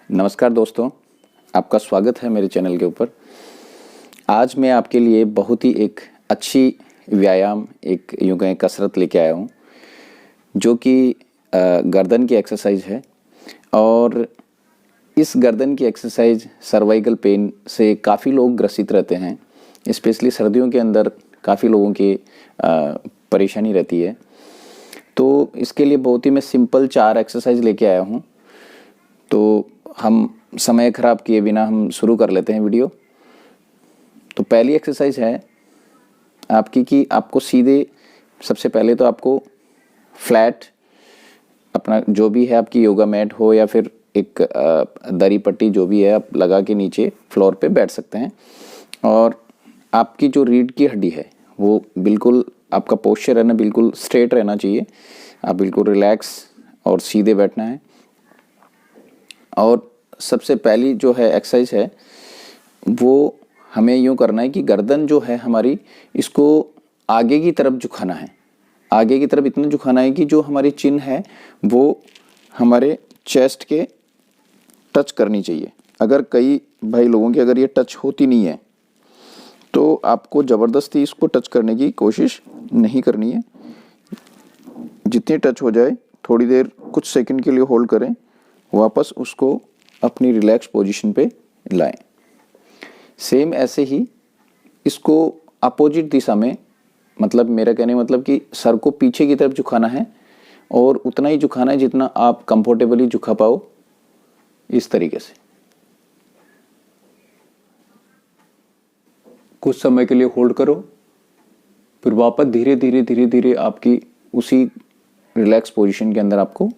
नमस्कार दोस्तों, आपका स्वागत है मेरे चैनल के ऊपर। आज मैं आपके लिए बहुत ही एक अच्छी व्यायाम, एक यूँ कहें कसरत लेके आया हूँ, जो कि गर्दन की एक्सरसाइज है। और इस गर्दन की एक्सरसाइज सर्वाइकल पेन से काफ़ी लोग ग्रसित रहते हैं, स्पेशली सर्दियों के अंदर काफ़ी लोगों की परेशानी रहती है। तो इसके लिए बहुत ही मैं सिंपल 4 एक्सरसाइज लेके आया हूँ। तो हम समय ख़राब किए बिना हम शुरू कर लेते हैं वीडियो। तो पहली एक्सरसाइज है आपकी कि आपको सीधे, सबसे पहले तो आपको फ्लैट अपना जो भी है, आपकी योगा मैट हो या फिर एक दरी पट्टी जो भी है, आप लगा के नीचे फ्लोर पे बैठ सकते हैं। और आपकी जो रीढ़ की हड्डी है वो बिल्कुल, आपका पोस्चर है ना, बिल्कुल स्ट्रेट रहना चाहिए। आप बिल्कुल रिलैक्स और सीधे बैठना है। और सबसे पहली जो है एक्सरसाइज है वो हमें यूँ करना है कि गर्दन जो है हमारी, इसको आगे की तरफ झुकाना है। आगे की तरफ इतना झुकाना है कि जो हमारी चिन है वो हमारे चेस्ट के टच करनी चाहिए। अगर कई भाई लोगों की अगर ये टच होती नहीं है तो आपको ज़बरदस्ती इसको टच करने की कोशिश नहीं करनी है। जितनी टच हो जाए, थोड़ी देर कुछ सेकंड के लिए होल्ड करें, वापस उसको अपनी रिलैक्स पोजीशन पे लाएं। सेम ऐसे ही इसको अपोजिट दिशा में, मतलब मेरा कहने मतलब कि सर को पीछे की तरफ झुकाना है और उतना ही झुकाना है जितना आप कंफर्टेबली झुका पाओ। इस तरीके से कुछ समय के लिए होल्ड करो, फिर वापस धीरे धीरे धीरे धीरे आपकी उसी रिलैक्स पोजीशन के अंदर आपको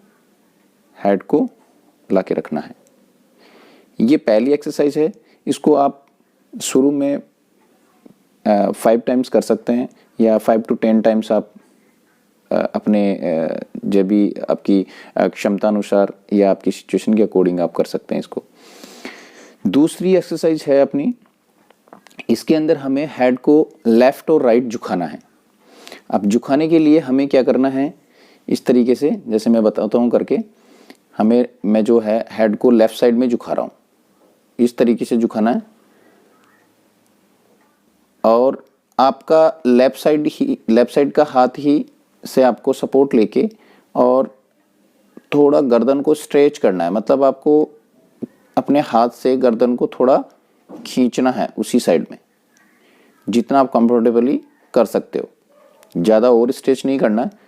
हेड को ला के रखना है। ये पहली एक्सरसाइज है। इसको आप शुरू में 5 टाइम्स कर सकते हैं या 5 to 10 टाइम्स आप अपने जब भी आपकी क्षमता अनुसार या आपकी सिचुएशन के अकॉर्डिंग आप कर सकते हैं इसको। दूसरी एक्सरसाइज है अपनी, इसके अंदर हमें हेड को लेफ्ट और राइट झुकाना है। अब झुकाने के लिए हमें क्या करना है, इस तरीके से जैसे मैं बताता हूँ करके, मैं जो है हेड को लेफ्ट साइड में झुका रहा हूँ, इस तरीके से झुकाना है। और आपका लेफ्ट साइड का हाथ ही से आपको सपोर्ट लेके और थोड़ा गर्दन को स्ट्रेच करना है। मतलब आपको अपने हाथ से गर्दन को थोड़ा खींचना है उसी साइड में, जितना आप कंफर्टेबली कर सकते हो। ज़्यादा ओवर स्ट्रेच नहीं करना है।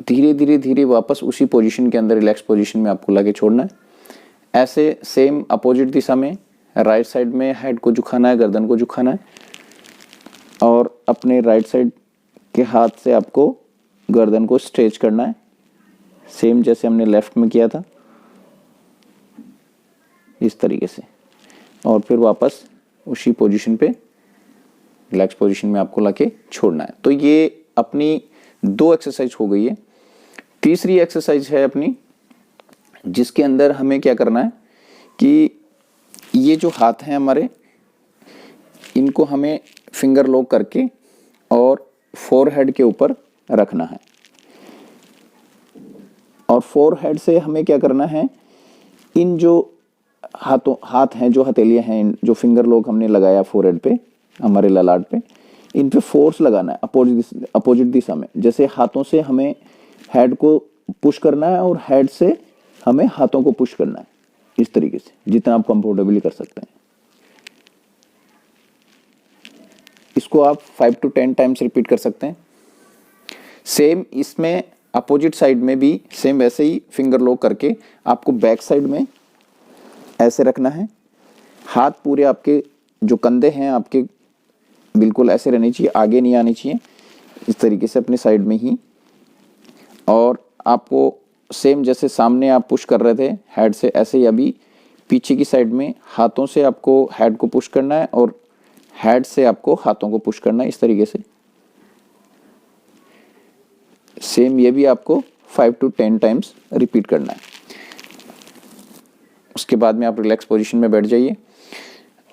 धीरे धीरे धीरे वापस उसी पोजीशन के अंदर, रिलैक्स पोजीशन में आपको लाके छोड़ना है। ऐसे सेम अपोजिट दिशा में राइट साइड में हेड को झुकाना है, गर्दन को झुकाना है और अपने राइट साइड के हाथ से आपको गर्दन को स्ट्रेच करना है, सेम जैसे हमने लेफ्ट में किया था, इस तरीके से। और फिर वापस उसी पोजीशन पे, रिलैक्स पोजीशन में आपको लाके छोड़ना है। तो ये अपनी 2 एक्सरसाइज हो गई है। तीसरी एक्सरसाइज है अपनी, जिसके अंदर हमें क्या करना है कि ये जो हाथ हैं हमारे, इनको हमें फिंगर लॉक करके और फोरहेड के ऊपर रखना है। और फोरहेड से हमें क्या करना है, इन जो हाथ हैं, जो हथेलियां हैं, जो फिंगर लॉक हमने लगाया फोरहेड पे, हमारे ललाट पे, इन पे फोर्स लगाना है अपोजिट दिशा में। जैसे हाथों से हमें हेड को पुश करना है और हेड से हमें हाथों को पुश करना है, इस तरीके से, जितना आप कंफर्टेबली कर सकते हैं। इसको आप 5 to 10 टाइम्स रिपीट कर सकते हैं। सेम इसमें अपोजिट साइड में भी सेम वैसे ही फिंगर लॉक करके आपको बैक साइड में ऐसे रखना है। हाथ पूरे आपके जो कंधे हैं आपके बिल्कुल ऐसे रहने चाहिए, आगे नहीं आनी चाहिए, इस तरीके से अपने साइड में ही। और आपको सेम जैसे सामने आप पुश कर रहे थे हेड से, ऐसे ही अभी पीछे की साइड में हाथों से आपको हेड को पुश करना है और हेड से आपको हाथों को पुश करना है, इस तरीके से। सेम ये भी आपको 5 to 10 टाइम्स रिपीट करना है। उसके बाद में आप रिलैक्स पोजीशन में बैठ जाइए।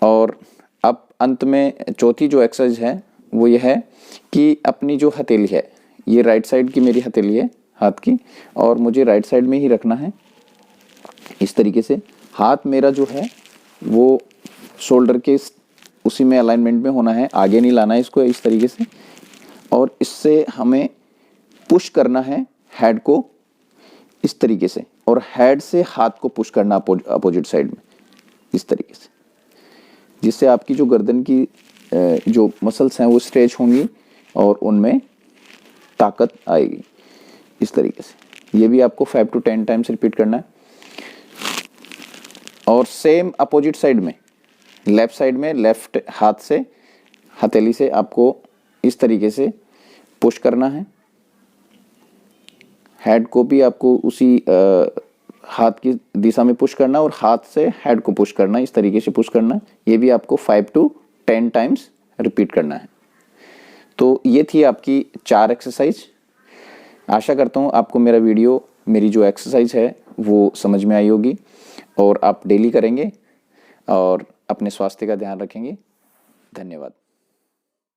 और अब अंत में चौथी जो एक्सरसाइज है वो ये है कि अपनी जो हथेली है, ये राइट साइड की मेरी हथेली है हाथ की, और मुझे राइट साइड में ही रखना है इस तरीके से। हाथ मेरा जो है वो शोल्डर के उसी में अलाइनमेंट में होना है, आगे नहीं लाना है इसको, इस तरीके से। और इससे हमें पुश करना है हेड को इस तरीके से, और हेड से हाथ को पुश करना अपोजिट साइड में इस तरीके से, जिससे आपकी जो गर्दन की जो मसल्स हैं वो स्ट्रेच होंगी और उनमें ताकत आएगी इस तरीके से। ये भी आपको 5 to 10 टाइम्स रिपीट करना है। और सेम अपोजिट साइड में, लेफ्ट साइड में, लेफ्ट हाथ से, हथेली से आपको इस तरीके से पुश करना है। हेड को भी आपको उसी हाथ की दिशा में पुश करना और हाथ से हेड को पुश करना, इस तरीके से पुश करना। ये भी आपको 5 to 10 टाइम्स रिपीट करना है। तो ये थी आपकी 4 एक्सरसाइज। आशा करता हूँ आपको मेरा वीडियो, मेरी जो एक्सरसाइज है वो समझ में आई होगी और आप डेली करेंगे और अपने स्वास्थ्य का ध्यान रखेंगे। धन्यवाद।